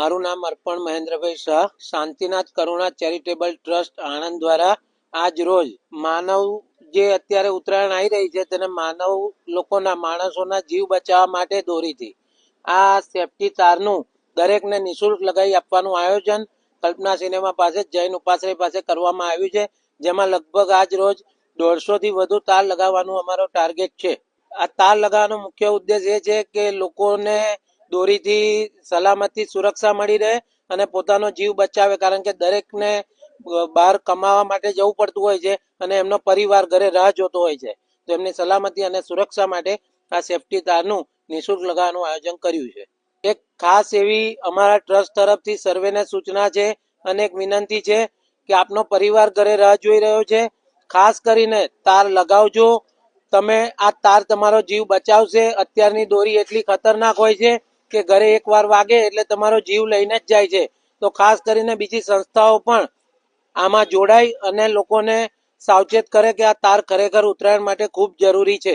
મારું નામ અર્પણ મહેન્દ્રભાઈ શાહ, શાંતિનાથ કરુણા ચેરિટેબલ ટ્રસ્ટ આણંદ દ્વારા આજ રોજ માનવ જે અત્યારે ઉત્તરાયણ આવી રહી છે તેને માનવ લોકોના માણસોના જીવ બચાવવા માટે દોરીથી આ સેફટી તારનું દરેકને નિઃશુલ્ક લગાવી આપવાનું આયોજન કલ્પના સિનેમા પાસે જૈન ઉપાશ્રય પાસે કરવામાં આવ્યું છે, જેમાં લગભગ આજ રોજ 150 થી વધુ તાર લગાવવાનું અમારો ટાર્ગેટ છે। આ તાર લગાવવાનો મુખ્ય ઉદ્દેશ એ છે કે લોકોને દોરીથી સલામતી સુરક્ષા મળી રહે અને પોતાનો જીવ બચાવે, કારણ કે દરેકને બહાર કમાવા માટે જવું પડતું હોય છે અને એમનો પરિવાર ઘરે રાહ જોતો હોય છે, તો એમની સલામતી અને સુરક્ષા માટે આ સેફટી તારનું નિઃશુલ્ક લગાવવાનું આયોજન કર્યું છે। એક ખાસ એવી અમારા ટ્રસ્ટ તરફથી સર્વેને સૂચના છે અને એક વિનંતી છે કે આપનો પરિવાર ઘરે રાહ જોઈ રહ્યો છે, ખાસ કરીને તાર લગાવજો। તમે આ તાર તમારો જીવ બચાવશે। અત્યારની દોરી એટલી ખતરનાક હોય છે કે ઘરે એકવાર વાગે એટલે તમારો જીવ લઈને જ જાય છે, તો ખાસ કરીને બીજી સંસ્થાઓ પણ આમાં જોડાય અને લોકોને સાવચેત કરે કે આ તાર ખરેખર ઉત્તરાયણ માટે ખૂબ જરૂરી છે।